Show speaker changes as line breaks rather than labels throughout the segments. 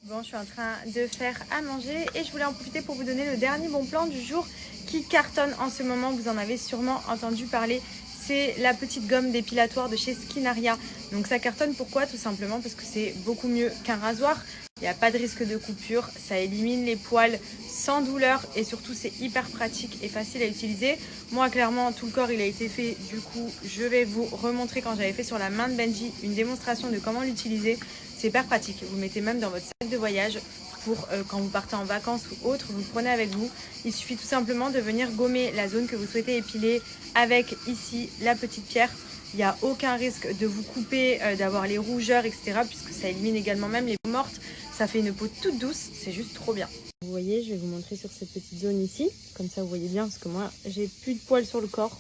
Bon, je suis en train de faire à manger et je voulais en profiter pour vous donner le dernier bon plan du jour qui cartonne en ce moment. Vous en avez sûrement entendu parler. C'est la petite gomme dépilatoire de chez Skinaria. Donc ça cartonne pourquoi? Tout simplement parce que c'est beaucoup mieux qu'un rasoir. Il n'y a pas de risque de coupure, ça élimine les poils sans douleur et surtout c'est hyper pratique et facile à utiliser. Moi clairement tout le corps il a été fait, du coup je vais vous remontrer quand j'avais fait sur la main de Benji une démonstration de comment l'utiliser. C'est hyper pratique, vous le mettez même dans votre sac de voyage pour quand vous partez en vacances ou autre, vous le prenez avec vous. Il suffit tout simplement de venir gommer la zone que vous souhaitez épiler avec ici la petite pierre. Il n'y a aucun risque de vous couper, d'avoir les rougeurs, etc. puisque ça élimine également même les peaux mortes. Ça fait une peau toute douce, c'est juste trop bien. Vous voyez, je vais vous montrer sur cette petite zone ici. Comme ça, vous voyez bien, parce que moi, j'ai plus de poils sur le corps.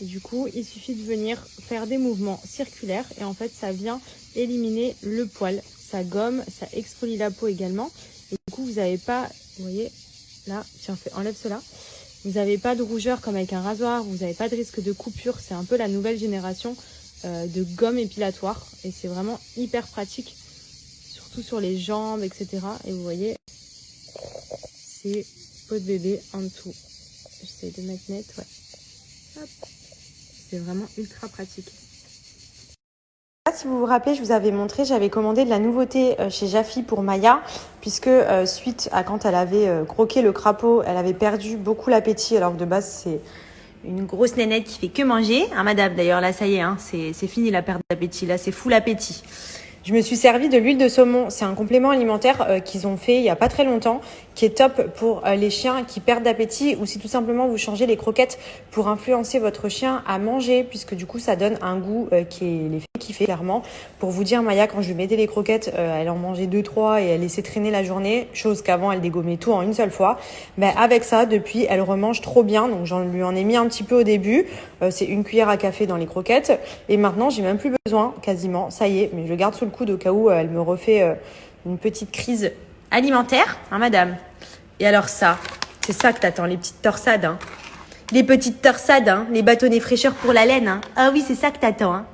Et du coup, il suffit de venir faire des mouvements circulaires. Et en fait, ça vient éliminer le poil. Ça gomme, ça exfolie la peau également. Et du coup, vous n'avez pas, vous voyez, là, tiens, enlève cela. Vous n'avez pas de rougeur comme avec un rasoir. Vous n'avez pas de risque de coupure. C'est un peu la nouvelle génération de gomme épilatoire. Et c'est vraiment hyper pratique. Surtout sur les jambes, etc. Et vous voyez, c'est peau de bébé en dessous. J'essaie de mettre net, ouais. Hop. C'est vraiment ultra pratique. Si vous vous rappelez, je vous avais montré, j'avais commandé de la nouveauté chez Jafi pour Maya, puisque suite à quand elle avait croqué le crapaud, elle avait perdu beaucoup l'appétit, alors que de base c'est une grosse nénette qui fait que manger. Hein, madame, d'ailleurs, là ça y est, hein, c'est fini la perte d'appétit, là c'est full appétit. Je me suis servi de l'huile de saumon. C'est un complément alimentaire qu'ils ont fait il y a pas très longtemps, qui est top pour les chiens qui perdent d'appétit ou si tout simplement vous changez les croquettes pour influencer votre chien à manger, puisque du coup ça donne un goût qui est les fait kiffer clairement. Pour vous dire, Maya, quand je lui mettais les croquettes, elle en mangeait 2-3 et elle laissait traîner la journée, chose qu'avant elle dégommait tout en une seule fois. Ben, avec ça, depuis, elle remange trop bien. Donc j'en lui en ai mis un petit peu au début. C'est une cuillère à café dans les croquettes. Et maintenant, j'ai même plus besoin, quasiment. Ça y est, mais je garde sous le coude au cas où elle me refait une petite crise alimentaire, hein, madame. Et alors ça, c'est ça que t'attends, les petites torsades, hein. Les petites torsades, hein, les bâtonnets fraîcheurs pour la laine, hein. Ah oui, c'est ça que t'attends, hein.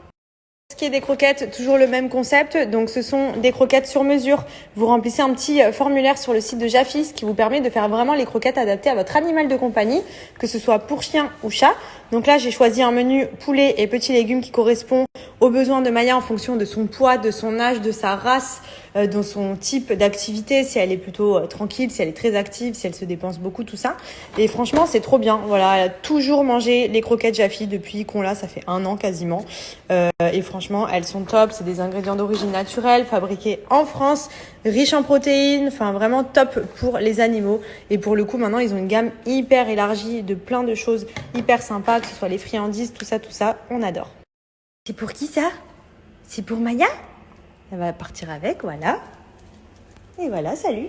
Ce qui est des croquettes, toujours le même concept. Donc, ce sont des croquettes sur mesure. Vous remplissez un petit formulaire sur le site de Jafi, ce qui vous permet de faire vraiment les croquettes adaptées à votre animal de compagnie, que ce soit pour chien ou chat. Donc là, j'ai choisi un menu poulet et petits légumes qui correspond aux besoins de Maya en fonction de son poids, de son âge, de sa race, de son type d'activité, si elle est plutôt tranquille, si elle est très active, si elle se dépense beaucoup, tout ça. Et franchement, c'est trop bien. Voilà, elle a toujours mangé les croquettes Jafi depuis qu'on l'a, ça fait 1 an quasiment. Et franchement, elles sont top. C'est des ingrédients d'origine naturelle, fabriqués en France, riches en protéines. Enfin, vraiment top pour les animaux. Et pour le coup, maintenant, ils ont une gamme hyper élargie de plein de choses hyper sympas, que ce soit les friandises, tout ça, on adore. C'est pour qui ça? C'est pour Maya? Elle va partir avec, voilà. Et voilà, salut.